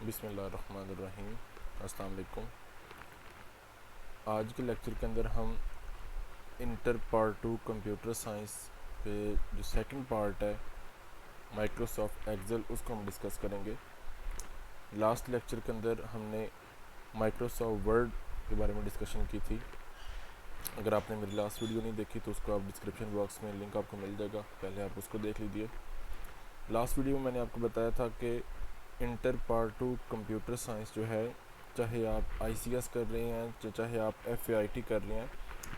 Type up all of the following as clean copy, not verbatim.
बिस्मिल्लाहिर्रहमानिर्रहीम। अस्सलाम वालेकुम। आज के लेक्चर के अंदर हम इंटर पार्ट 2 कंप्यूटर साइंस पे जो सेकंड पार्ट है माइक्रोसॉफ्ट एक्सेल उसको हम डिस्कस करेंगे। लास्ट लेक्चर के अंदर हमने माइक्रोसॉफ्ट वर्ड के बारे में डिस्कशन की थी। अगर आपने मेरी लास्ट वीडियो नहीं देखी तो उसको आप डिस्क्रिप्शन बॉक्स में लिंक आपको मिल जाएगा, पहले आप उसको देख लीजिए। लास्ट वीडियो में मैंने आपको बताया था कि इंटर पार्ट 2 कंप्यूटर साइंस जो है, चाहे आप ICS कर रहे हैं चाहे आप FAIT कर रहे हैं,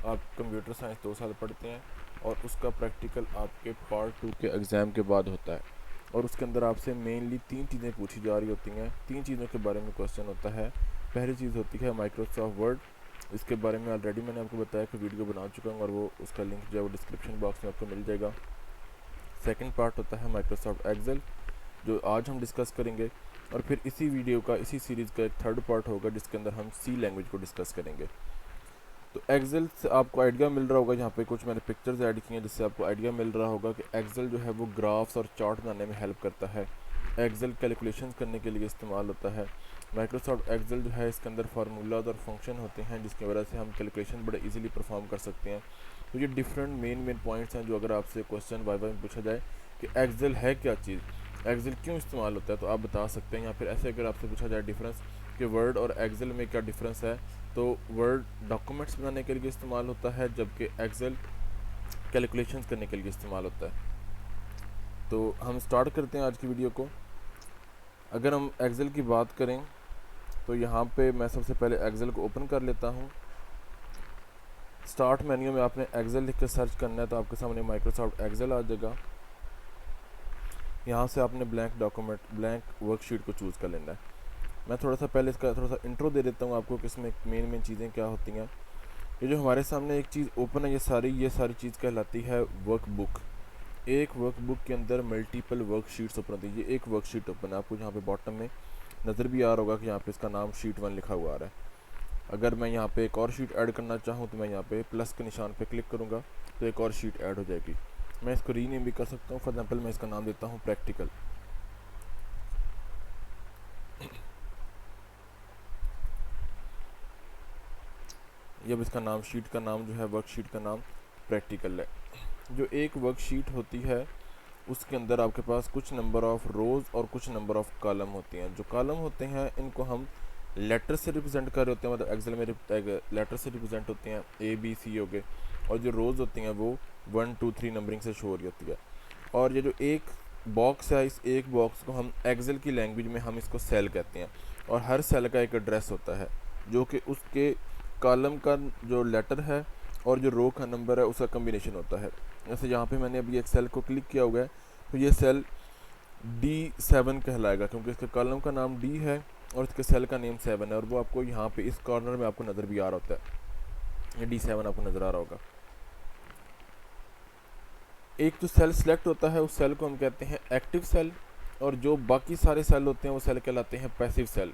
आप कंप्यूटर साइंस 2 साल पढ़ते हैं और उसका प्रैक्टिकल आपके पार्ट 2 के एग्ज़ाम के बाद होता है। और उसके अंदर आपसे मेनली 3 चीज़ें पूछी जा रही होती हैं। 3 चीज़ों के बारे में क्वेश्चन होता है। पहली चीज़ होती है माइक्रोसॉफ्ट वर्ड। इसके बारे में ऑलरेडी मैंने आपको बताया कि वीडियो बना चुका हूँ और वो उसका लिंक जो है वो डिस्क्रिप्शन बॉक्स में आपको मिल जाएगा। सेकंड पार्ट होता है माइक्रोसॉफ्ट एक्सेल, जो आज हम डिस्कस करेंगे। और फिर इसी वीडियो का, इसी सीरीज़ का एक थर्ड पार्ट होगा जिसके अंदर हम C लैंग्वेज को डिस्कस करेंगे। तो एक्सेल से आपको आइडिया मिल रहा होगा, यहाँ पे कुछ मैंने पिक्चर्स ऐड की हैं जिससे आपको आइडिया मिल रहा होगा कि एक्सेल जो है वो ग्राफ्स और चार्ट बनाने में हेल्प करता है। एक्सेल कैलकुलेशंस करने के लिए इस्तेमाल होता है। माइक्रोसॉफ्ट एक्सेल जो है इसके अंदर फार्मूलाज और फंक्शन होते हैं जिसकी वजह से हम कैलकुलेशन बड़े इजीली परफॉर्म कर सकते हैं। तो ये डिफरेंट मेन पॉइंट्स हैं जो अगर आपसे क्वेश्चन वाइवा में पूछा जाए कि एक्सेल है क्या चीज़, एक्सेल क्यों इस्तेमाल होता है, तो आप बता सकते हैं। या फिर ऐसे अगर आपसे पूछा जाए डिफरेंस कि वर्ड और एक्सेल में क्या डिफरेंस है, तो वर्ड डॉक्यूमेंट्स बनाने के लिए इस्तेमाल होता है जबकि एक्सेल कैलकुलेशंस करने के लिए इस्तेमाल होता है। तो हम स्टार्ट करते हैं आज की वीडियो को। अगर हम एक्सेल की बात करें तो यहाँ पे मैं सबसे पहले एक्सेल को ओपन कर लेता हूँ। स्टार्ट मेन्यू में आपने एक्सेल लिख कर सर्च करना है तो आपके सामने माइक्रोसॉफ्ट एक्सेल आ जाएगा। यहाँ से आपने ब्लैंक डॉक्यूमेंट, ब्लैंक वर्कशीट को चूज़ कर लेना है। मैं थोड़ा सा पहले इसका थोड़ा सा इंट्रो दे देता हूँ आपको कि इसमें मेन चीज़ें क्या होती हैं। ये जो हमारे सामने एक चीज़ ओपन है, ये सारी चीज़ कहलाती है वर्कबुक। एक वर्कबुक के अंदर मल्टीपल वर्कशीट्स ओपन होती है। ये एक वर्कशीट ओपन है, आपको यहाँ पे बॉटम में नज़र भी आ रहा होगा कि यहाँ पे इसका नाम शीट 1 लिखा हुआ आ रहा है। अगर मैं यहाँ पे एक और शीट ऐड करना चाहूँ तो मैं यहाँ पे प्लस के निशान पे क्लिक करूँगा तो एक और शीट ऐड हो जाएगी। मैं इसको रीनेम भी कर सकता हूँ। फॉर एग्जाम्पल मैं इसका नाम देता हूँ प्रैक्टिकल। जब इसका नाम, शीट का नाम जो है, वर्कशीट का नाम प्रैक्टिकल है। जो एक वर्कशीट होती है उसके अंदर आपके पास कुछ नंबर ऑफ़ रोज़ और कुछ नंबर ऑफ़ कॉलम होती हैं। जो कॉलम होते हैं इनको हम लेटर से रिप्रेजेंट कर रहे होते हैं, मतलब एक्सेल में लेटर से रिप्रेजेंट होते हैं, A B C हो गए। और जो रोज़ होती हैं वो 1 2 3 नंबरिंग से शो हो रही होती है। और ये जो एक बॉक्स है, इस एक बॉक्स को हम एक्सेल की लैंग्वेज में हम इसको सेल कहते हैं। और हर सेल का एक एड्रेस होता है जो कि उसके कॉलम का जो लेटर है और जो रो का नंबर है उसका कम्बिनेशन होता है। जैसे यहाँ पे मैंने अभी एक सेल को क्लिक किया हुआ है तो ये सेल D7 कहलाएगा क्योंकि इसके कॉलम का नाम D है और इसके सेल का नेम 7 है। और वो आपको यहाँ पे इस कॉर्नर में आपको नज़र भी आ रहा होता है, ये D7 आपको नज़र आ रहा होगा। एक जो सेल सिलेक्ट होता है उस सेल को हम कहते हैं एक्टिव सेल, और जो बाकी सारे सेल होते हैं वो सेल कहलाते हैं पैसिव सेल।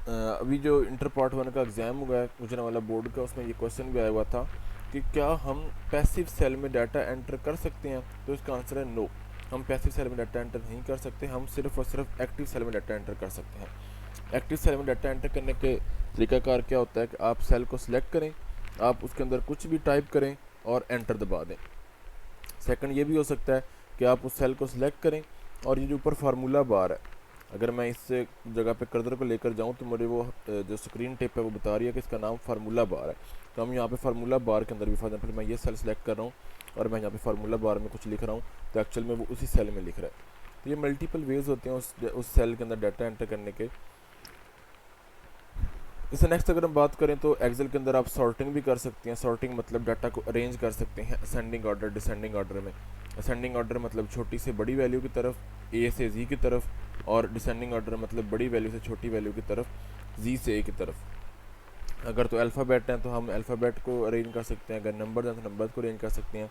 अभी जो इंटर पार्ट 1 का एग्ज़ाम हुआ है गुजरात वाला बोर्ड का, उसमें ये क्वेश्चन भी आया हुआ था कि क्या हम पैसिव सेल में डाटा एंटर कर सकते हैं, तो इसका आंसर है नो। हम पैसिव सेल में डाटा एंटर नहीं कर सकते, हम सिर्फ और सिर्फ एक्टिव सेल में डाटा एंटर कर सकते हैं। एक्टिव सेल में डाटा एंटर करने के तरीकाकार क्या होता है कि आप सेल को सिलेक्ट करें, आप उसके अंदर कुछ भी टाइप करें और एंटर दबा दें। सेकंड ये भी हो सकता है कि आप उस सेल को सिलेक्ट करें और ये जो ऊपर फार्मूला बार है, अगर मैं इस जगह पे कर्सर को लेकर जाऊं तो मुझे वो जो स्क्रीन टिप है वो बता रही है कि इसका नाम फार्मूला बार है। तो हम यहाँ पे फार्मूला बार के अंदर भी, फॉर एग्जाम्पल मैं ये सेल सेलेक्ट कर रहा हूँ और मैं यहाँ पे फार्मूला बार में कुछ लिख रहा हूँ तो एक्चुअल में वो उसी सेल में लिख रहा है। तो ये मल्टीपल वेज होते हैं उस सेल के अंदर डाटा एंटर करने के। इससे नेक्स्ट अगर हम बात करें तो एक्सेल के अंदर आप सॉर्टिंग भी कर सकते हैं। सॉर्टिंग मतलब डाटा को अरेंज कर सकते हैं असेंडिंग ऑर्डर, डिसेंडिंग ऑर्डर में। असेंडिंग ऑर्डर मतलब छोटी से बड़ी वैल्यू की तरफ, A से Z की तरफ, और डिसेंडिंग ऑर्डर मतलब बड़ी वैल्यू से छोटी वैल्यू की तरफ, Z से A की तरफ। अगर तो अल्फ़ाबेट हैं तो हम अल्फ़ाबेट को अरेंज कर सकते हैं, अगर नंबर हैं तो नंबर को अरेंज कर सकते हैं।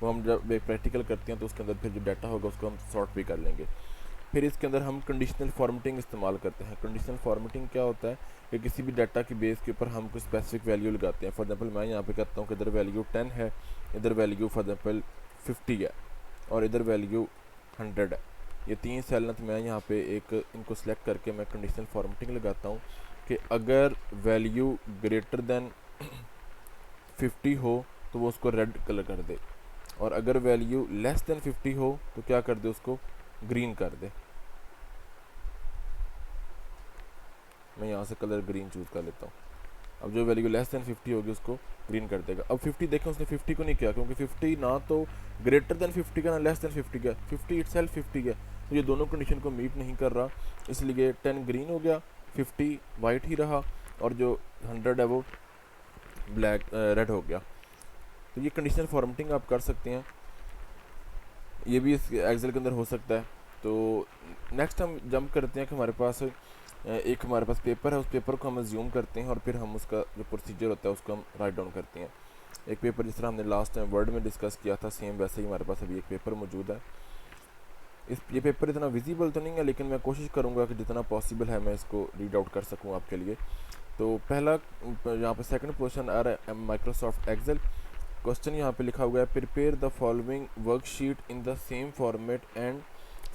वो हम जब एक प्रैक्टिकल करते हैं तो उसके अंदर फिर जो डाटा होगा उसको हम सॉर्ट भी कर लेंगे। फिर इसके अंदर हम कंडीशनल फॉर्मेटिंग इस्तेमाल करते हैं। कंडीशनल फॉर्मेटिंग क्या होता है कि किसी भी डाटा की बेस के ऊपर हम कुछ स्पेसिफिक वैल्यू लगाते हैं। फॉर एग्जांपल मैं यहाँ पे कहता हूँ कि इधर वैल्यू 10 है, इधर वैल्यू फॉर एग्जांपल 50 है और इधर वैल्यू 100 है। ये 3 सेल ना, तो मैं यहाँ पे एक इनको सेलेक्ट करके मैं कंडीशनल फॉर्मेटिंग लगाता हूँ कि अगर वैल्यू ग्रेटर देन 50 हो तो वो उसको रेड कलर कर दे, और अगर वैल्यू लेस देन 50 हो तो क्या कर दे, उसको ग्रीन कर दे। मैं यहाँ से कलर ग्रीन चूज़ कर लेता हूँ। अब जो वैल्यू लेस देन 50 होगी उसको ग्रीन कर देगा। अब 50 देखें, उसने 50 को नहीं किया, क्योंकि 50 ना तो ग्रेटर देन 50 का ना लेस देन 50 का, 50 इटसेल्फ 50 का, तो ये दोनों कंडीशन को मीट नहीं कर रहा, इसलिए 10 ग्रीन हो गया, 50 वाइट ही रहा, और जो 100 है वो ब्लैक रेड हो गया। तो ये कंडीशनल फॉर्मेटिंग आप कर सकते हैं, ये भी इस एक्सेल के अंदर हो सकता है। तो नेक्स्ट हम जंप करते हैं कि हमारे पास एक हमारे पास पेपर है, उस पेपर को हम ज्यूम करते हैं और फिर हम उसका जो प्रोसीजर होता है उसको हम राइट डाउन करते हैं। एक पेपर जिस तरह हमने लास्ट टाइम वर्ड में डिस्कस किया था, सेम वैसे ही हमारे पास अभी एक पेपर मौजूद है। ये पेपर इतना विजिबल तो नहीं है, लेकिन मैं कोशिश करूँगा कि जितना पॉसिबल है मैं इसको रीड आउट कर सकूँ आपके लिए। तो पहला यहाँ पे सेकंड क्वेश्चन आ रहा है माइक्रोसॉफ्ट एक्सेल। क्वेश्चन यहाँ पे लिखा हुआ है, prepare the following worksheet in the same format and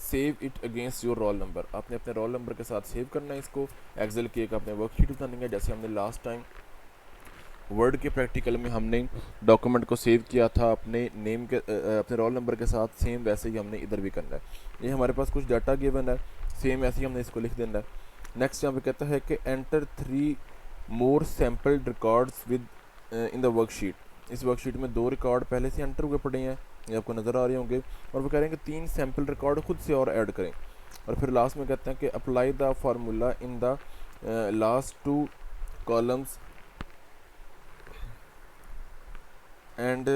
save it against your roll number. आपने अपने रोल नंबर के साथ सेव करना है इसको। एक्सेल की एक आपने वर्कशीट बनानी है, जैसे हमने लास्ट टाइम वर्ड के प्रैक्टिकल में हमने डॉक्यूमेंट को सेव किया था अपने नेम के अपने रोल नंबर के साथ, सेम वैसे ही हमने इधर भी करना है। ये हमारे पास कुछ डाटा गिवन है, सेम ऐसे ही हमने इसको लिख देना है। नेक्स्ट यहाँ पे कहता है कि enter 3 more sampled records with in the worksheet. इस वर्कशीट में 2 रिकॉर्ड पहले से एंटर हुए पड़े हैं, ये आपको नज़र आ रहे होंगे, और वो कह रहे हैं कि 3 सैम्पल रिकॉर्ड खुद से और ऐड करें। और फिर लास्ट में कहते हैं कि apply the formula in the last 2 columns and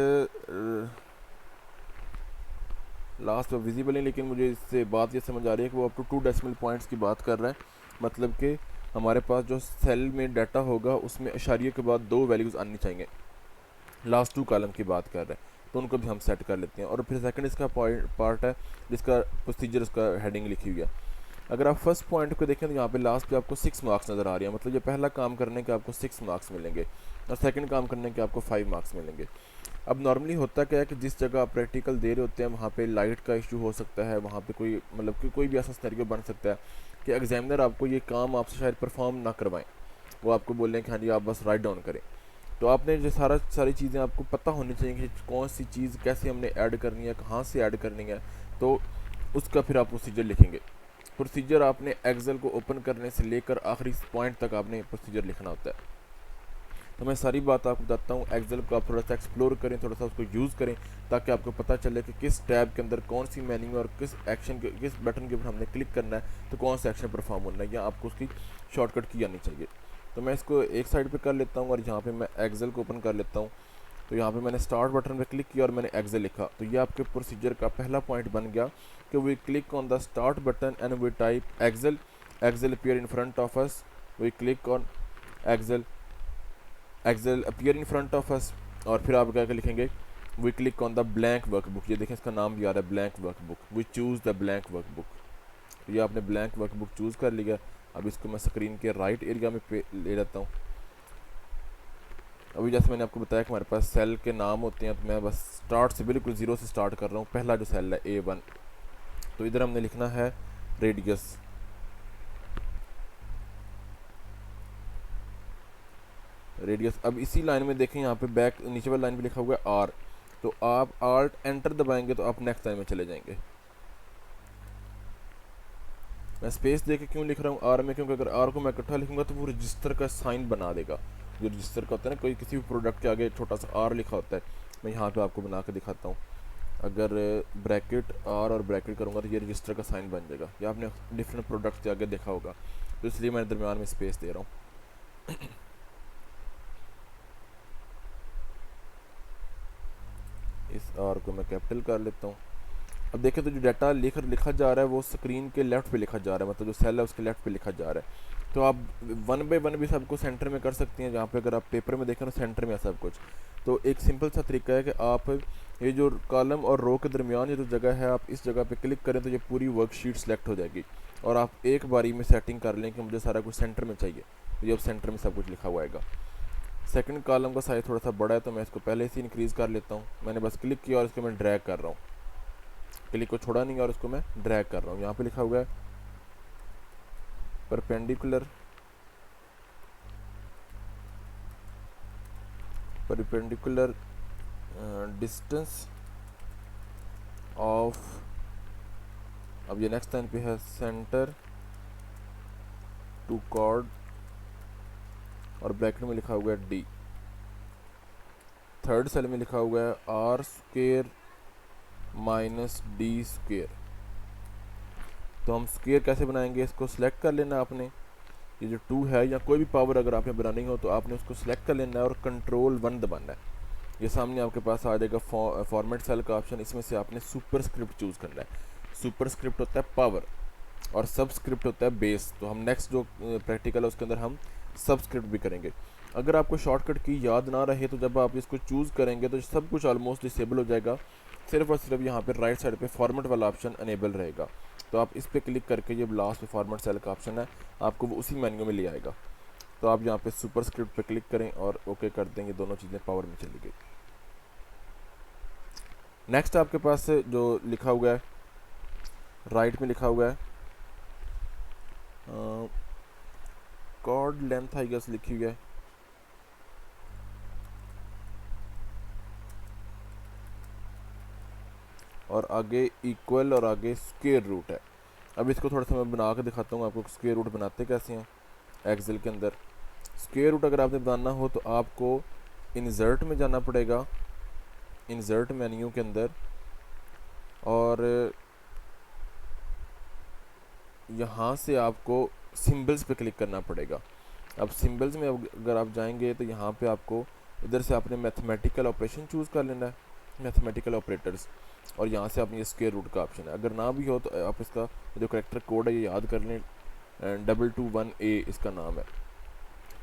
last में विजिबल है, लेकिन मुझे इससे बात ये समझ आ रही है कि वो अप टू 2 डेसिमल पॉइंट्स की बात कर रहा है। मतलब कि हमारे पास जो सेल में डाटा होगा उसमें इशारिये के बाद 2 वैल्यूज़ आनी चाहिए, लास्ट 2 कॉलम की बात कर रहे हैं, तो उनको भी हम सेट कर लेते हैं। और फिर सेकंड इसका पार्ट है जिसका प्रोसीजर, उसका हेडिंग लिखी हुई है। अगर आप फर्स्ट पॉइंट को देखें तो यहाँ पे लास्ट पे आपको 6 मार्क्स नज़र आ रहे हैं, मतलब ये पहला काम करने के आपको 6 मार्क्स मिलेंगे और सेकंड काम करने के आपको 5 मार्क्स मिलेंगे। अब नॉर्मली होता क्या है कि जिस जगह आप प्रैक्टिकल दे रहे होते हैं वहाँ पे लाइट का इशू हो सकता है, वहाँ पे कोई मतलब कि कोई भी ऐसा सिनेरियो बन सकता है कि एग्जामिनर आपको ये काम आपसे शायद परफॉर्म ना करवाएं, वो आपको बोलें कि हाँ जी आप बस राइट डाउन करें। तो आपने जो सारी चीज़ें आपको पता होनी चाहिए कि कौन सी चीज़ कैसे हमने ऐड करनी है, कहाँ से ऐड करनी है, तो उसका फिर आप प्रोसीजर लिखेंगे। प्रोसीजर आपने एक्सेल को ओपन करने से लेकर आखिरी पॉइंट तक आपने प्रोसीजर लिखना होता है। तो मैं सारी बात आपको बताता हूँ। एक्सेल को आप थोड़ा सा एक्सप्लोर करें, थोड़ा सा उसको यूज़ करें, ताकि आपको पता चले कि किस टैब के अंदर कौन सी मेन्यू और किस एक्शन के किस बटन के ऊपर हमने क्लिक करना है, तो कौन सा एक्शन परफॉर्म होना है, या आपको उसकी शॉर्टकट की आनी चाहिए। तो मैं इसको एक साइड पे कर लेता हूँ और यहाँ पे मैं एक्सेल को ओपन कर लेता हूँ। तो यहाँ पे मैंने स्टार्ट बटन पे क्लिक किया और मैंने एक्सेल लिखा, तो ये आपके प्रोसीजर का पहला पॉइंट बन गया कि we click on the start button and we type Excel, Excel appear in front of us, we click on Excel, Excel appear in front of us, और फिर आप क्या लिखेंगे, we click on the blank workbook. ये देखें इसका नाम भी आ रहा है blank workbook, we choose the blank workbook. तो ये आपने ब्लैंक वर्कबुक चूज़ कर लिया। अब इसको मैं स्क्रीन के राइट एरिया में ले लेता हूँ। अभी जैसे मैंने आपको बताया कि हमारे पास सेल के नाम होते हैं, तो मैं बस स्टार्ट से बिल्कुल ज़ीरो से स्टार्ट कर रहा हूँ। पहला जो सेल है A1, तो इधर हमने लिखना है रेडियस, रेडियस। अब इसी लाइन में देखें यहाँ पे बैक नीचे वाली लाइन पे लिखा हुआ है R, तो आप आल्ट एंटर दबाएंगे तो आप नेक्स्ट लाइन में चले जाएंगे। मैं स्पेस दे के क्यों लिख रहा हूँ आर में, क्योंकि अगर आर को मैं इकट्ठा लिखूंगा तो वो रजिस्टर का साइन बना देगा। जो रजिस्टर का होता है ना, कोई किसी भी प्रोडक्ट के आगे छोटा सा आर लिखा होता है, मैं यहाँ पे आपको बना के दिखाता हूँ। अगर ब्रैकेट आर और ब्रैकेट करूँगा तो ये रजिस्टर का साइन बन जाएगा, या आपने डिफरेंट प्रोडक्ट के आगे देखा होगा, तो इसलिए मैं दरमियान में स्पेस दे रहा हूँ। इस आर को मैं कैपिटल कर लेता हूँ। अब देखें तो जो डाटा लिखा जा रहा है वो स्क्रीन के लेफ्ट पे लिखा जा रहा है, मतलब जो सेल है उसके लेफ्ट पे लिखा जा रहा है। तो आप 1 बाय 1 भी सबको सेंटर में कर सकती हैं, जहाँ पे अगर आप पेपर में देखें तो सेंटर में है सब कुछ। तो एक सिंपल सा तरीका है कि आप ये जो कॉलम और रो के दरमियान ये जो जगह है, आप इस जगह पे क्लिक करें तो ये पूरी वर्कशीट सेलेक्ट हो जाएगी, और आप एक बारी में सेटिंग कर लें कि मुझे सारा कुछ सेंटर में चाहिए, तो ये अब सेंटर में सब कुछ लिखा हुआ आएगा। सेकंड कॉलम का साइज़ थोड़ा सा बड़ा है, तो मैं इसको पहले से इंक्रीज़ कर लेता हूँ। मैंने बस क्लिक किया और इसको मैं ड्रैग कर रहा हूँ। क्लिक को छोड़ा नहीं और उसको मैं ड्रैग कर रहा हूँ। यहाँ पे लिखा हुआ है परपेंडिकुलर डिस्टेंस ऑफ, अब ये नेक्स्ट लाइन पे है सेंटर टू कॉर्ड और ब्रैकेट में लिखा हुआ है डी। थर्ड सेल में लिखा हुआ है R square minus D square. तो हम स्क्वेयर कैसे बनाएंगे, इसको सिलेक्ट कर लेना आपने, ये जो 2 है या कोई भी पावर अगर आपने बनानी हो तो आपने उसको सिलेक्ट कर लेना है और कंट्रोल 1 दबाना है। ये सामने आपके पास आ जाएगा फॉर्मेट सेल का ऑप्शन, इसमें से आपने सुपर स्क्रिप्ट चूज़ करना है। सुपर स्क्रिप्ट होता है पावर और सब स्क्रिप्ट होता है बेस। तो हम नेक्स्ट जो प्रैक्टिकल है उसके अंदर हम सब स्क्रिप्ट भी करेंगे। अगर आपको शॉर्टकट की याद ना रहे तो जब आप इसको चूज़ करेंगे तो सब कुछ ऑलमोस्ट डिसेबल हो जाएगा, सिर्फ और सिर्फ यहाँ पे राइट साइड पे फॉर्मेट वाला ऑप्शन अनेबल रहेगा। तो आप इस पर क्लिक करके ये लास्ट में फॉर्मेट सेल का ऑप्शन है, आपको वो उसी मेन्यू में ले आएगा। तो आप यहाँ पे सुपर स्क्रिप्ट पे क्लिक करें और ओके कर देंगे, दोनों चीज़ें पावर में चली गई। नेक्स्ट आपके पास जो लिखा हुआ है राइट में लिखा हुआ है कॉर्ड लेंथ आई गेस लिखी हुई है, और आगे इक्वल और आगे स्क्वायर रूट है। अब इसको थोड़ा सा मैं बना के दिखाता हूँ आपको स्क्वायर रूट बनाते कैसे हैं एक्सेल के अंदर। स्क्वायर रूट अगर आपने बनाना हो तो आपको इंसर्ट में जाना पड़ेगा, इंसर्ट मेन्यू के अंदर, और यहाँ से आपको सिंबल्स पे क्लिक करना पड़ेगा। अब सिंबल्स में अगर आप जाएंगे तो यहाँ पे आपको इधर से आपने मैथमेटिकल ऑपरेशन चूज़ कर लेना है, मैथमेटिकल ऑपरेटर्स, और यहाँ से आपने ये स्क्वायर रूट का ऑप्शन है। अगर ना भी हो तो आप इसका जो करेक्टर कोड है ये याद कर लें, 221A इसका नाम है।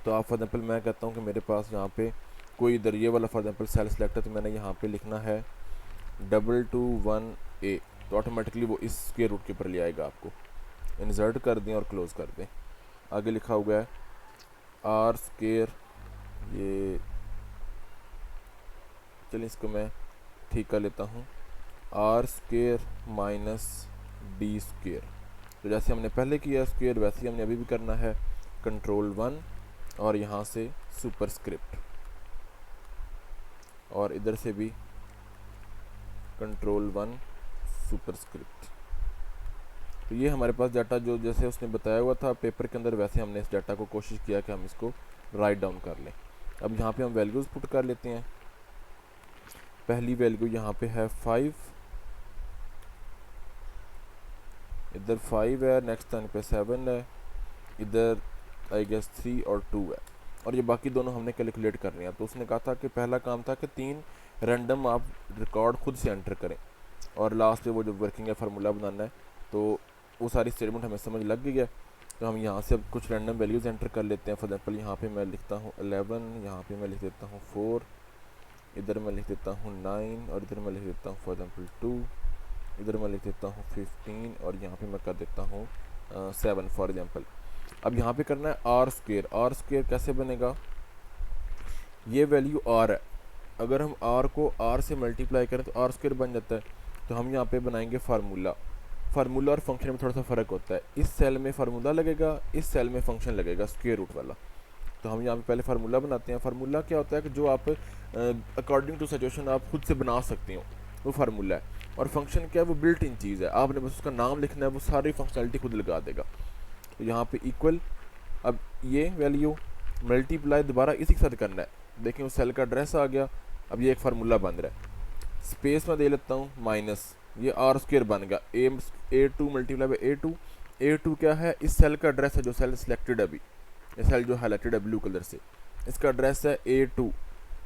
तो आप फॉर एग्जाम्पल मैं कहता हूँ कि मेरे पास यहाँ पे कोई इधर ये वाला फॉर एग्जाम्पल सेल सेलेक्ट है, तो मैंने यहाँ पे लिखना है 221A, तो ऑटोमेटिकली वो इस स्क्वायर रूट के ऊपर ले आएगा। आपको इंसर्ट कर दें और क्लोज कर दें। आगे लिखा हुआ है आर स्क्वायर, ये चलिए इसको मैं ठीक कर लेता हूँ, R square minus D square. तो जैसे हमने पहले किया स्क्वायर वैसे ही हमने अभी भी करना है, कंट्रोल 1 और यहाँ से सुपर स्क्रिप्ट, और इधर से भी कंट्रोल 1 सुपर स्क्रिप्ट। तो ये हमारे पास डाटा जो जैसे उसने बताया हुआ था पेपर के अंदर वैसे हमने इस डाटा को कोशिश किया कि हम इसको राइट डाउन कर लें। अब यहाँ पे हम वैल्यूज़ पुट कर लेते हैं। पहली वैल्यू यहाँ पे है 5, इधर 5 है, नेक्स्ट लाइन पे 7 है, इधर आई गेस 3 और 2 है, और ये बाकी दोनों हमने कैलकुलेट करने हैं। तो उसने कहा था कि पहला काम था कि 3 रैंडम आप रिकॉर्ड खुद से एंटर करें, और लास्ट पे वो जो वर्किंग है फार्मूला बनाना है। तो वो सारी स्टेटमेंट हमें समझ लग गई है। तो हम यहाँ से अब कुछ रैंडम वैल्यूज़ एंटर कर लेते हैं। फॉर एग्जाम्पल यहाँ पे मैं लिखता हूँ 11, यहाँ पे मैं लिख देता हूँ 4, इधर मैं लिख देता हूँ 9, और इधर मैं लिख देता हूँ फॉर एग्जाम्पल 2, इधर मैं लिख देता हूँ 15, और यहाँ पे मैं कर देता हूँ 7 फॉर एग्जाम्पल। अब यहाँ पे करना है आर स्क्वेयर। आर स्क्वेयर कैसे बनेगा, ये वैल्यू आर है, अगर हम आर को आर से मल्टीप्लाई करें तो आर स्क्वेयर बन जाता है। तो हम यहाँ पे बनाएंगे फार्मूला। फार्मूला और फंक्शन में थोड़ा सा फ़र्क होता है, इस सेल में फार्मूला लगेगा, इस सेल में फंक्शन लगेगा स्क्वायर रूट वाला। तो हम यहाँ पे पहले फार्मूला बनाते हैं। फार्मूला क्या होता है कि जो आप अकॉर्डिंग टू सिचुएशन आप खुद से बना सकते हो, वो फार्मूला है। और फंक्शन क्या है, वो बिल्ट इन चीज़ है, आपने बस उसका नाम लिखना है, वो सारी फंक्शनलिटी खुद लगा देगा। तो यहाँ पे इक्वल, अब ये वैल्यू मल्टीप्लाई दोबारा इसी के साथ करना है। देखें उस सेल का एड्रेस आ गया। अब ये एक फार्मूला बन रहा है, स्पेस में दे लेता हूँ माइनस, ये आर स्क्वेयर बन गया, A2 multiply by A2। A2 क्या है, इस सेल का एड्रेस है जो सेल सिलेक्टेड है अभी, ये सेल जो हाईलाइटेड है ब्लू कलर से, इसका एड्रेस है A2।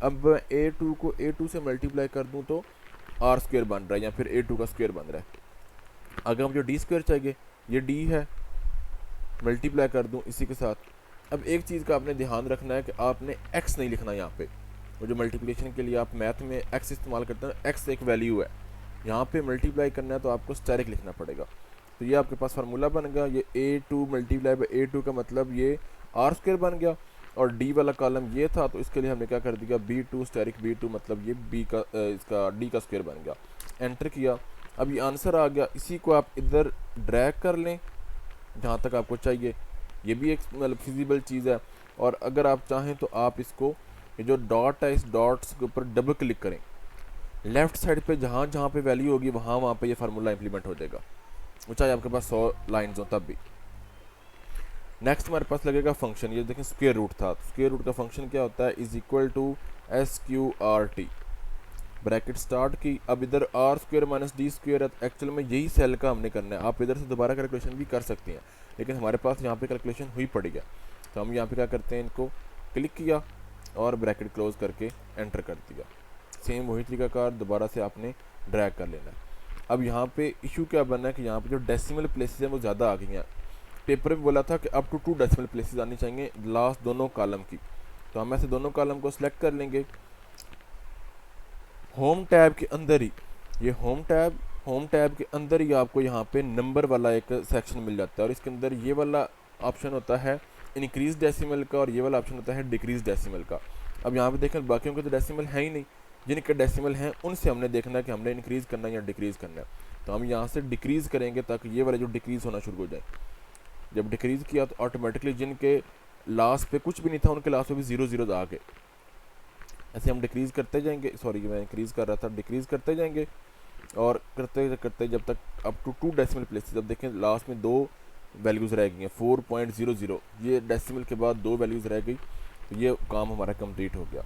अब A2 को A2 से मल्टीप्लाई कर दूँ तो आर स्क्वेयर बन रहा है, या फिर A2 का स्क्वेयर बन रहा है। अगर मुझे डी स्क्वेयर चाहिए, ये डी है, मल्टीप्लाई कर दूँ इसी के साथ। अब एक चीज़ का आपने ध्यान रखना है कि आपने एक्स नहीं लिखना यहाँ पे, वो जो मल्टीप्लिकेशन के लिए आप मैथ में एक्स इस्तेमाल करते हैं, एक्स एक वैल्यू है, यहाँ पे मल्टीप्लाई करना है तो आपको स्टेरिक लिखना पड़ेगा। तो ये आपके पास फार्मूला बन गया, ये A2 मल्टीप्लाई बाई A2 का मतलब ये आर स्क्वेयर बन गया, और डी वाला कॉलम ये था, तो इसके लिए हमने क्या कर दिया, B2 स्टेरिक B2 मतलब ये बी का इसका डी का स्क्वेयर बन गया। एंटर किया अब ये आंसर आ गया, इसी को आप इधर ड्रैग कर लें जहाँ तक आपको चाहिए, ये भी एक मतलब फिजिबल चीज़ है। और अगर आप चाहें तो आप इसको, ये जो डॉट है, इस डॉट्स के ऊपर डबल क्लिक करें, लेफ्ट साइड पे जहाँ जहाँ पे वैल्यू होगी वहाँ पे ये फार्मूला इंप्लीमेंट हो जाएगा, वो चाहे आपके पास 100 लाइन्स हो तब भी। नेक्स्ट हमारे पास लगेगा फंक्शन, ये देखें स्क्वायर रूट था, स्क्वायर रूट का फंक्शन क्या होता है, is equal to SQRT, bracket start की। अब इधर R square minus D square है, एक्चुअल में यही सेल का हमने करना है। आप इधर से दोबारा कैलकुलेशन भी कर सकते हैं, लेकिन हमारे पास यहाँ पे कैलकुलेशन हुई पड़ी है, तो हम यहाँ पे क्या करते हैं, इनको क्लिक किया और ब्रैकेट क्लोज करके एंटर कर दिया। सेम वही तरीकाकार दोबारा से आपने ड्रैग कर लेना है। अब यहाँ पे इशू क्या बनना है कि यहाँ पे जो डेसिमल प्लेसेस हैं वो ज़्यादा आ गई हैं। पेपर में बोला था कि अप टू 2 डेसिमल प्लेसेस आनी चाहिए लास्ट दोनों कॉलम की, तो हम ऐसे दोनों कॉलम को सिलेक्ट कर लेंगे। होम टैब के अंदर ही, ये होम टैब के अंदर ही आपको यहाँ पे नंबर वाला एक सेक्शन मिल जाता है, और इसके अंदर ये वाला ऑप्शन होता है इंक्रीज डेसिमल का, और ये वाला ऑप्शन होता है डिक्रीज डेसिमल का। अब यहाँ पे देखें बाकियों के तो डेसिमल है ही नहीं, जिनके डेसिमल हैं उनसे हमने देखना है कि हमने इंक्रीज़ करना है या डिक्रीज़ करना है। तो हम यहाँ से डिक्रीज़ करेंगे ताकि ये वाला जो डिक्रीज़ होना शुरू हो जाए। जब डिक्रीज़ किया तो ऑटोमेटिकली जिनके लास्ट पे कुछ भी नहीं था उनके लास्ट पे भी 0 0 आ गए। ऐसे हम डिक्रीज़ करते जाएंगे, सॉरी मैं इंक्रीज़ कर रहा था, डिक्रीज़ करते जाएंगे और करते करते जब तक अप टू 2 डेसिमल प्लेसेस। अब देखें लास्ट में 2 वैल्यूज़ रह गई हैं, 4.00, ये डेसिमल के बाद 2 वैल्यूज़ रह गई, तो ये काम हमारा कंप्लीट हो गया।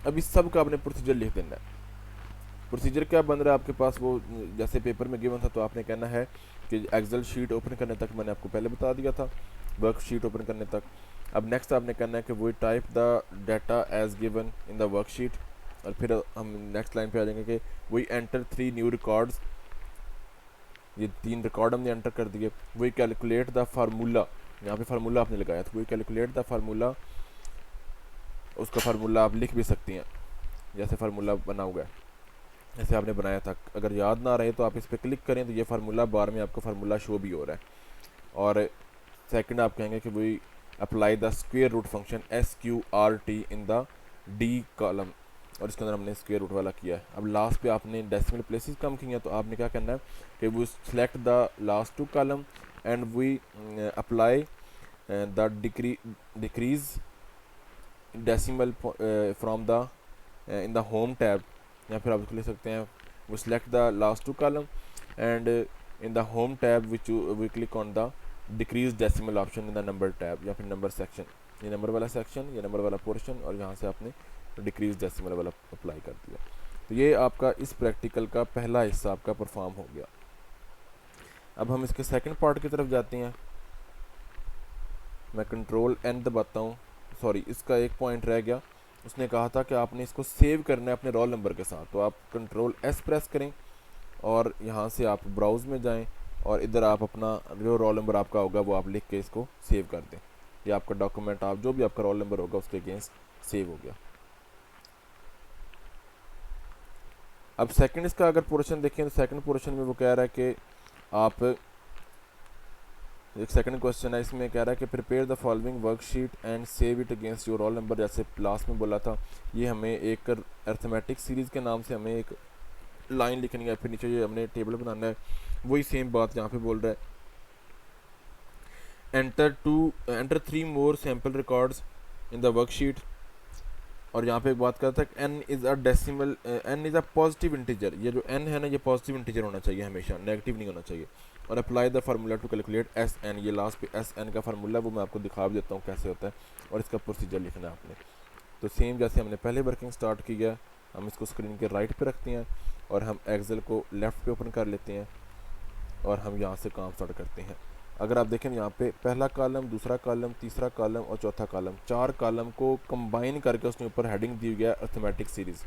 अब इस सब का आपने प्रोसीजर लिख देना है। प्रोसीजर क्या बन रहा है आपके पास, वो जैसे पेपर में गिवन था, तो आपने कहना है कि एक्सेल शीट ओपन करने तक मैंने आपको पहले बता दिया था, वर्कशीट ओपन करने तक। अब नेक्स्ट आपने करना है कि वो type the data as given in the worksheet, और फिर हम नेक्स्ट लाइन पे आ जाएंगे कि वही एंटर 3 न्यू रिकॉर्ड्स, ये 3 रिकॉर्ड हमने एंटर कर दिए। वही कैलकुलेट द फार्मूला, यहाँ पे फार्मूला आपने लगाया था, वही कैलकुलेट द फार्मूला, उसका फार्मूला आप लिख भी सकती हैं जैसे फार्मूला बना हुआ है, ऐसे आपने बनाया था। अगर याद ना रहे तो आप इस पर क्लिक करें तो ये फार्मूला बार में आपको फार्मूला शो भी हो रहा है। और सेकंड आप कहेंगे कि वही apply the square root function SQRT in the D column, और इसके अंदर हमने स्क्वायर रूट वाला किया है। अब लास्ट पे आपने डेसिमल प्लेसेस कम की हैं, तो आपने क्या करना है कि वो select the last 2 column and we apply the decrease decimal from the in the home tab, या फिर आप इसको लिख सकते हैं वो select the last 2 column and in the home tab which we click on the decrease decimal option in the number tab, या फिर नंबर सेक्शन, ये नंबर वाला सेक्शन, ये नंबर वाला पोर्शन, और यहाँ से आपने डिक्रीज डेसिमल वाला अप्लाई कर दिया। तो ये आपका इस प्रैक्टिकल का पहला हिस्सा आपका परफॉर्म हो गया। अब हम इसके सेकंड पार्ट की तरफ जाते हैं। मैं कंट्रोल N दबाता हूँ, सॉरी इसका एक पॉइंट रह गया, उसने कहा था कि आपने इसको सेव करना है अपने रोल नंबर के साथ, तो आप कंट्रोल S प्रेस करें और यहाँ से आप ब्राउज़ में जाएं और इधर आप अपना जो रोल नंबर आपका होगा वो आप लिख के इसको सेव कर दें। या आपका डॉक्यूमेंट, आप जो भी आपका रोल नंबर होगा उसके अगेंस्ट सेव हो गया। अब सेकंड इसका अगर पोर्शन देखें तो सेकंड पोर्शन में वो कह रहा है कि आप, एक सेकंड क्वेश्चन है इसमें, कह रहा है कि prepare the following worksheet and save it against your roll number. जैसे लास्ट में बोला था, ये हमें एक अर्थमेटिक सीरीज़ के नाम से हमें एक लाइन लिखनी है, फिर नीचे ये हमने टेबल बनाना है। वही सेम बात यहाँ पे बोल रहा है, enter 3 more sample records in the worksheet. और यहाँ पे एक बात करता है n is a decimal, n is a positive integer, ये जो n है ना ये पॉजिटिव इंटीजर होना चाहिए हमेशा, नेगेटिव नहीं होना चाहिए। और apply the formula to calculate SN, ये लास्ट पे SN का फार्मूला वो मैं आपको दिखा भी देता हूँ कैसे होता है, और इसका प्रोसीजर लिखना है आपने। तो सेम जैसे हमने पहले वर्किंग स्टार्ट किया, हम इसको स्क्रीन के राइट पे रखते हैं और हम एक्सेल को लेफ़्ट पे ओपन कर लेते हैं और हम यहाँ से काम स्टार्ट करते हैं। अगर आप देखें यहाँ पे पहला कॉलम, दूसरा कॉलम, तीसरा कॉलम और चौथा कॉलम, 4 कॉलम को कंबाइन करके उसने ऊपर हेडिंग दी हुई है अर्थमेटिक सीरीज़।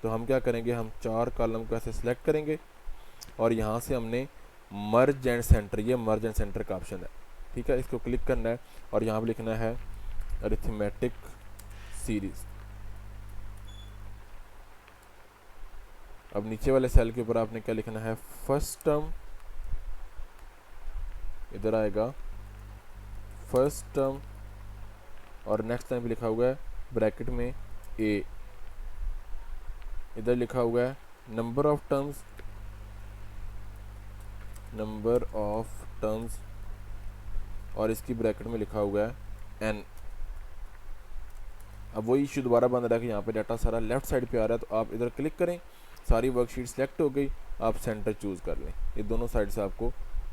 तो हम क्या करेंगे, हम 4 कॉलम को ऐसे सिलेक्ट करेंगे और यहाँ से हमने मर्ज एंड सेंटर, ये मर्ज एंड सेंटर का ऑप्शन है, ठीक है, इसको क्लिक करना है और यहाँ पर लिखना है अरिथमेटिक सीरीज़। अब नीचे वाले सेल के ऊपर आपने क्या लिखना है, फर्स्ट टर्म, इधर आएगा फर्स्ट टर्म और नेक्स्ट टाइम भी लिखा हुआ है ब्रैकेट में A, इधर लिखा हुआ है number of terms number of terms और इसकी ब्रैकेट में लिखा हुआ है n। अब वही इशू दोबारा बन रहा है कि यहाँ पे डाटा सारा लेफ्ट साइड पे आ रहा है, तो आप इधर क्लिक करें, सारी वर्कशीट सेलेक्ट हो गई, आप सेंटर चूज़ कर लें, ये दोनों साइड से आपको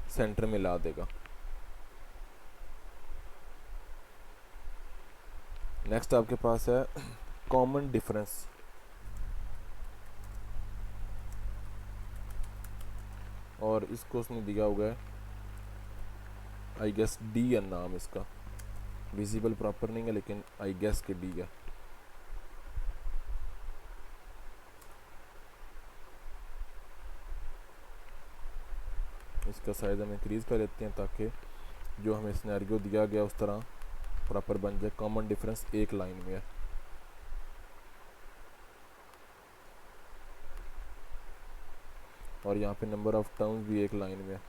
सेंटर में ला देगा। नेक्स्ट आपके पास है कॉमन डिफरेंस। और इसको उसने दिया हुआ है आई गेस डी है नाम इसका, विजिबल प्रॉपर नहीं है लेकिन आई गेस के डी है। इसका साइज़ हम इंक्रीज़ कर लेते हैं ताकि जो हमें सिनेरियो दिया गया उस तरह प्रॉपर बन जाए। कॉमन डिफरेंस एक लाइन में है। और यहाँ पे नंबर ऑफ टर्म्स भी एक लाइन में है।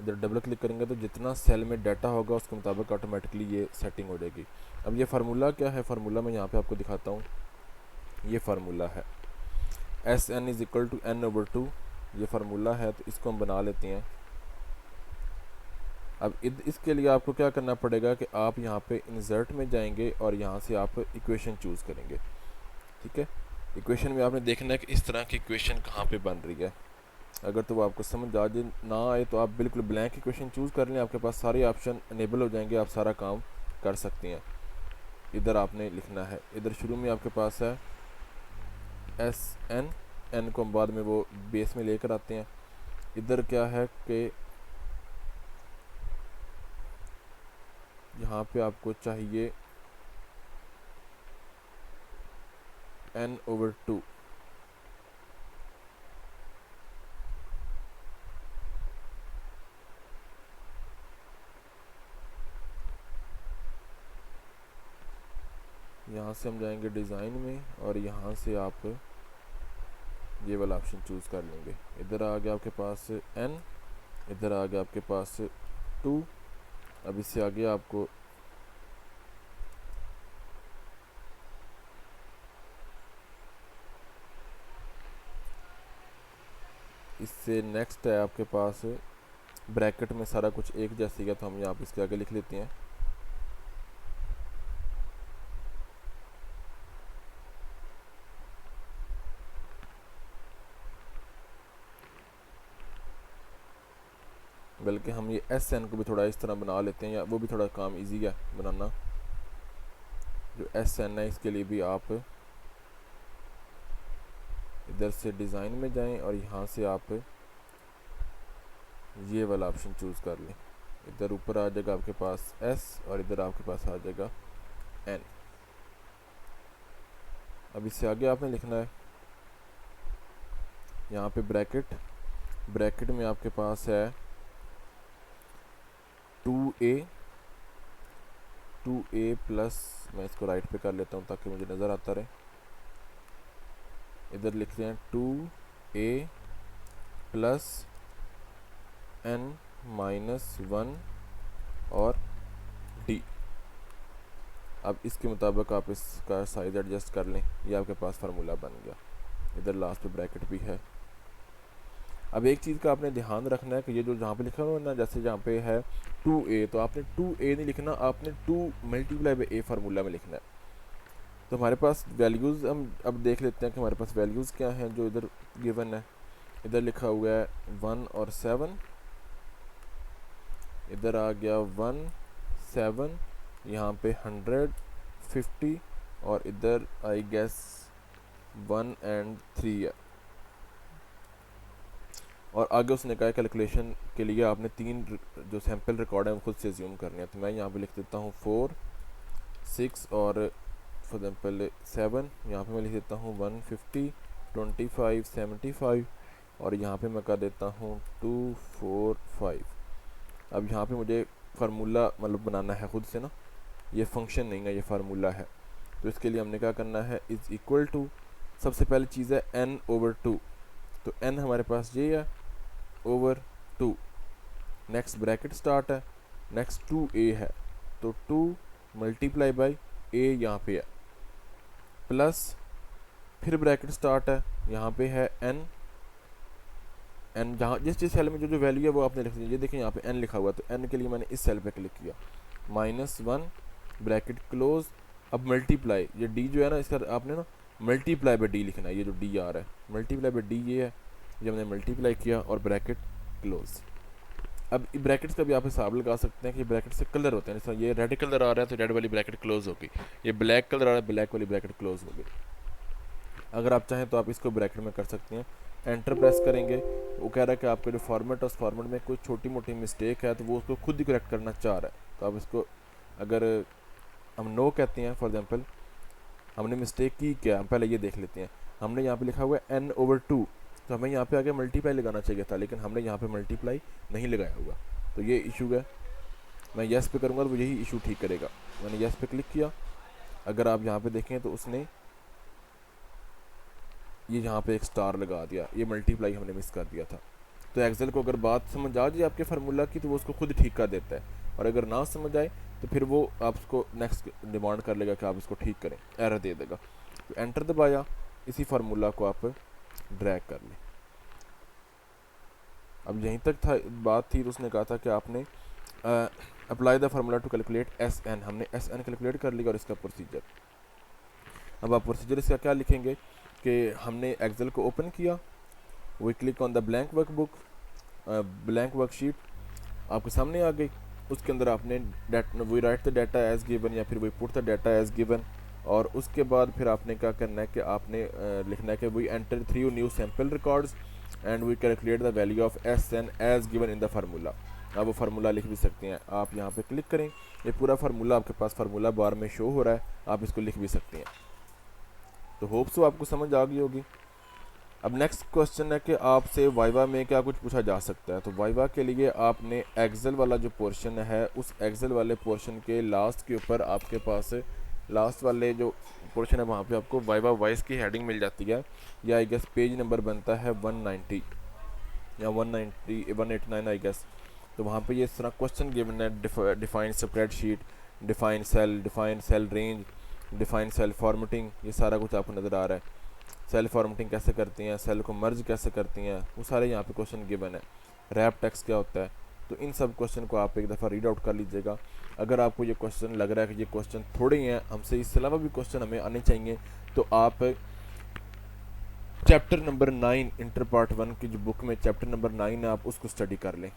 इधर डबल क्लिक करेंगे तो जितना सेल में डाटा होगा उसके मुताबिक ऑटोमेटिकली ये सेटिंग हो जाएगी। अब ये फार्मूला क्या है, फार्मूला मैं यहाँ पे आपको दिखाता हूँ। ये फार्मूला है S N is equal to N over 2, ये फार्मूला है, तो इसको हम बना लेते हैं। अब इसके लिए आपको क्या करना पड़ेगा कि आप यहाँ पे इंसर्ट में जाएंगे और यहाँ से आप इक्वेशन चूज़ करेंगे। ठीक है, इक्वेशन में आपने देखना है कि इस तरह की इक्वेशन कहाँ पे बन रही है। अगर तो वो आपको समझ आ जाए ना आए तो आप बिल्कुल ब्लैंक इक्वेशन चूज़ कर लें, आपके पास सारे ऑप्शन इनेबल हो जाएंगे, आप सारा काम कर सकते हैं। इधर आपने लिखना है, इधर शुरू में आपके पास है एस एन, एन को हम बाद में वो बेस में लेकर आते हैं। इधर क्या है कि यहाँ पे आपको चाहिए n ओवर 2। यहाँ से हम जाएंगे डिज़ाइन में और यहाँ से आप ये वाला ऑप्शन चूज़ कर लेंगे। इधर आ गया आपके पास n, इधर आ गया आपके पास 2। अब इससे आगे आपको इससे नेक्स्ट है आपके पास ब्रैकेट में सारा कुछ एक जैसी है, तो हम यहाँ पे इसके आगे लिख लेते हैं बल्कि हम ये एस एन को भी थोड़ा इस तरह बना लेते हैं, या वो भी थोड़ा काम इजी है बनाना। जो एस एन है इसके लिए भी आप इधर से डिज़ाइन में जाएं और यहाँ से आप ये वाला ऑप्शन चूज़ कर लें। इधर ऊपर आ जाएगा आपके पास एस और इधर आपके पास आ जाएगा एन। अब इससे आगे आपने लिखना है यहाँ पे ब्रैकेट, ब्रैकेट में आपके पास है 2a प्लस, मैं इसको राइट पे कर लेता हूँ ताकि मुझे नज़र आता रहे। इधर लिखते हैं 2a प्लस n माइनस 1 और d। अब इसके मुताबिक आप इसका साइज़ एडजस्ट कर लें, ये आपके पास फार्मूला बन गया। इधर लास्ट पे ब्रैकेट भी है। अब एक चीज़ का आपने ध्यान रखना है कि ये जो जहाँ पे लिखा हुआ है ना, जैसे जहाँ पे है 2a, तो आपने 2a नहीं लिखना, आपने 2 मल्टीप्लाई बाई a फार्मूला में लिखना है। तो हमारे पास वैल्यूज़ हम अब देख लेते हैं कि हमारे पास वैल्यूज़ क्या हैं जो इधर गिवन है। इधर लिखा हुआ है 1 और 7, इधर आ गया 1 7, यहाँ पे 100 50 और इधर आई गेस 1 and 3 है। और आगे उसने कहा कैलकुलेशन के लिए आपने 3 जो सैम्पल रिकॉर्ड है वो खुद से ज्यूम करने हैं। तो मैं यहाँ पे लिख देता हूँ 4 6 और फॉर एग्जाम्पल 7, यहाँ पे मैं लिख देता हूँ 150 25 75 और यहाँ पे मैं कर देता हूँ 2 4 5। अब यहाँ पे मुझे फार्मूला मतलब बनाना है खुद से ना, ये फंक्शन नहीं है, ये फार्मूला है। तो इसके लिए हमने क्या करना है, इज़ इक्वल टू, सबसे पहली चीज़ है n ओवर 2, तो n हमारे पास ये है ओवर 2। नेक्स्ट ब्रैकेट स्टार्ट है, नेक्स्ट 2a है, तो 2 मल्टीप्लाई बाई a यहाँ पे है, प्लस फिर ब्रैकेट स्टार्ट है, यहाँ पे है n, जहाँ जिस सेल में जो वैल्यू है वो आपने लिख दी। ये देखिए यहाँ पे n लिखा हुआ है, तो n के लिए मैंने इस सेल पे क्लिक किया, -1 ब्रैकेट क्लोज। अब मल्टीप्लाई, ये d जो है ना, इसका आपने ना मल्टीप्लाई बाय d लिखना है। ये जो d आ रहा है मल्टीप्लाई बाय d ये है, ये हमने मल्टीप्लाई किया और ब्रैकेट क्लोज। अब ब्रैकेट्स का भी आप हिसाब लगा सकते हैं कि ब्रैकेट से कलर होते हैं। जैसे ये रेड कलर आ रहा है तो रेड वाली ब्रैकेट क्लोज होगी, ये ब्लैक कलर आ रहा है ब्लैक वाली ब्रैकेट क्लोज होगी। अगर आप चाहें तो आप इसको ब्रैकेट में कर सकते हैं। एंटर प्रेस करेंगे, वो कह रहा है कि आपका जो फॉर्मेट है उस फॉर्मेट में कोई छोटी मोटी मिस्टेक है तो वो उसको खुद ही करेक्ट करना चाह रहा है। तो आप इसको, अगर हम नो कहते हैं फॉर एग्जांपल, हमने मिस्टेक की क्या, हम पहले ये देख लेते हैं। हमने यहाँ पे लिखा हुआ है n/2, तो हमें यहाँ पे आगे मल्टीप्लाई लगाना चाहिए था, लेकिन हमने यहाँ पे मल्टीप्लाई नहीं लगाया हुआ, तो ये इशू है। मैं येस पे करूँगा तो वो यही इशू ठीक करेगा। मैंने येस पे क्लिक किया। अगर आप यहाँ पे देखें तो उसने ये यहाँ पे एक स्टार लगा दिया, ये मल्टीप्लाई हमने मिस कर दिया था। तो एक्सेल को अगर बात समझ आ जाए आपके फार्मूला की तो वो उसको खुद ठीक कर देता है, और अगर ना समझ आए तो फिर वो आपको नेक्स्ट डिमांड कर लेगा कि आप इसको ठीक करें, एरर दे देगा। तो एंटर दबाया, इसी फार्मूला को आप ड्रैग कर लें। अब यहीं तक था बात थी, तो उसने कहा था कि आपने apply the formula to calculate SN, हमने SN कैलकुलेट कर लिया और इसका प्रोसीजर। अब आप प्रोसीजर इसका क्या लिखेंगे कि हमने एक्सेल को ओपन किया, we click on the blank workbook, blank worksheet आपके सामने आ गई। उसके अंदर आपने we write the data as given या फिर we put the data as given, और उसके बाद फिर आपने क्या करना है कि आपने लिखना है कि we enter 3 new sample records and we calculate the value of SN as given in the formula. आप वो फार्मूला लिख भी सकते हैं। आप यहाँ पे क्लिक करें, ये पूरा फार्मूला आपके पास फार्मूला बार में शो हो रहा है, आप इसको लिख भी सकते हैं। तो होप सो आपको समझ आ गई होगी। अब नेक्स्ट क्वेश्चन है कि आपसे वाइवा में क्या कुछ पूछा जा सकता है। तो वाइवा के लिए आपने एक्सेल वाला जो पोर्शन है, उस एक्सेल वाले पोर्शन के लास्ट के ऊपर आपके पास लास्ट वाले जो पोर्शन है वहाँ पे आपको वाइवा वॉइस की हेडिंग मिल जाती है, या आई गेस पेज नंबर बनता है 190 या 190 189 आई गेस। तो वहाँ पे ये इस तरह क्वेश्चन गिवन है, define spreadsheet, define cell range, define cell formatting, ये सारा कुछ आपको नज़र आ रहा है। सेल फॉर्मेटिंग कैसे करती हैं, सेल को मर्ज कैसे करती हैं, वो सारे यहाँ पे क्वेश्चन गिवन है। रैप टेक्स्ट क्या होता है, तो इन सब क्वेश्चन को आप एक दफ़ा रीड आउट कर लीजिएगा। अगर आपको ये क्वेश्चन लग रहा है कि ये क्वेश्चन थोड़े ही हैं हमसे, इसके अलावा भी क्वेश्चन हमें आने चाहिए, तो आप चैप्टर नंबर 9 इंटर पार्ट 1 की जो बुक में चैप्टर नंबर 9 है आप उसको स्टडी कर लें,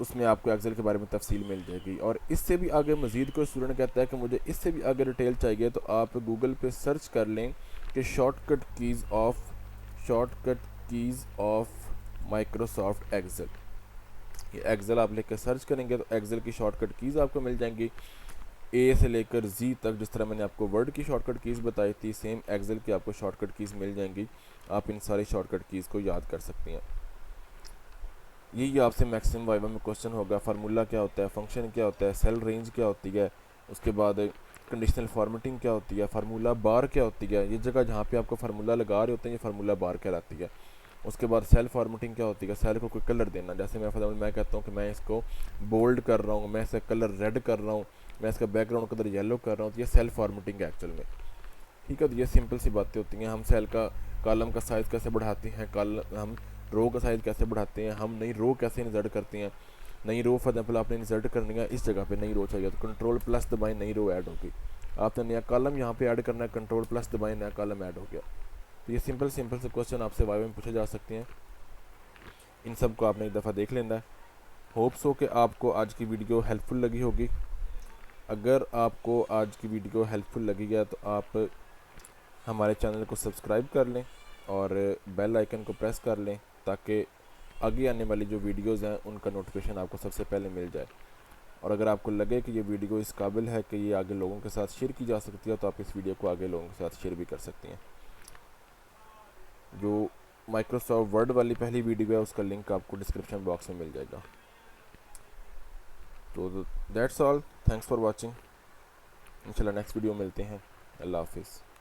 उसमें आपको एक्सेल के बारे में तफसील मिल जाएगी। और इससे भी आगे मज़ीद कोई स्टूडेंट कहता है कि मुझे इससे भी आगे डिटेल चाहिए, तो आप गूगल पे सर्च कर लें कि shortcut keys of Microsoft Excel. ये एक्सेल आप लेकर सर्च करेंगे तो एक्सेल की शॉर्टकट कीज़ आपको मिल जाएंगी, ए से लेकर जी तक। जिस तरह मैंने आपको वर्ड की शॉर्टकट कीज़ बताई थी, सेम एक्सेल की आपको शॉर्टकट कीज़ मिल जाएंगी। आप इन सारी शॉर्टकट कीज़ को याद कर सकते हैं। यही आपसे मैक्सिमम वाइवा में क्वेश्चन होगा। फार्मूला क्या होता है, फंक्शन क्या होता है, सेल रेंज क्या होती है, उसके बाद कंडीशनल फॉर्मेटिंग क्या होती है, फार्मूला बार क्या होती है, ये जगह जहाँ पे आपको फार्मूला लगा रहे होते हैं ये फार्मूला बार कहलाती है। उसके बाद सेल फॉर्मेटिंग क्या होती है, सेल को कोई कलर देना। जैसे मैं फॉर एग्जाम्पल मैं कहता हूँ कि मैं इसको बोल्ड कर रहा हूँ, मैं इसका कलर रेड कर रहा हूँ, मैं इसका बैकग्राउंड कलर येलो कर रहा हूँ, तो ये सेल फॉर्मेटिंग है एक्चुअल में। ठीक है, तो ये सिंपल सी बातें होती हैं। हम सेल का कॉलम का साइज़ कैसे बढ़ाते हैं, हम रो का साइज़ कैसे बढ़ाते हैं, हम नई रो कैसे इंसर्ट करते हैं। नई रो फॉर एग्जाम्पल आपने इंसर्ट करनी है, इस जगह पे नई रो चाहिए तो कंट्रोल+ दबाएं, नई रो ऐड होगी। आपने नया कॉलम यहाँ पे ऐड करना है, कंट्रोल+ दबाएं, नया कॉलम ऐड हो गया। तो ये सिंपल से क्वेश्चन आपसे वाइवा में पूछे जा सकते हैं। इन सब को आपने एक दफ़ा देख लेना है। होप्स हो कि आपको आज की वीडियो हेल्पफुल लगी होगी। अगर आपको आज की वीडियो हेल्पफुल लगी है तो आप हमारे चैनल को सब्सक्राइब कर लें और बेल आइकन को प्रेस कर लें, ताकि आगे आने वाली जो वीडियोस हैं उनका नोटिफिकेशन आपको सबसे पहले मिल जाए। और अगर आपको लगे कि ये वीडियो इस काबिल है कि ये आगे लोगों के साथ शेयर की जा सकती है, तो आप इस वीडियो को आगे लोगों के साथ शेयर भी कर सकती हैं। जो माइक्रोसॉफ्ट वर्ड वाली पहली वीडियो है उसका लिंक आपको डिस्क्रिप्शन बॉक्स में मिल जाएगा। तो that's all, thanks for watching. इंशाल्लाह नेक्स्ट वीडियो मिलते हैं। अल्लाह हाफिज़।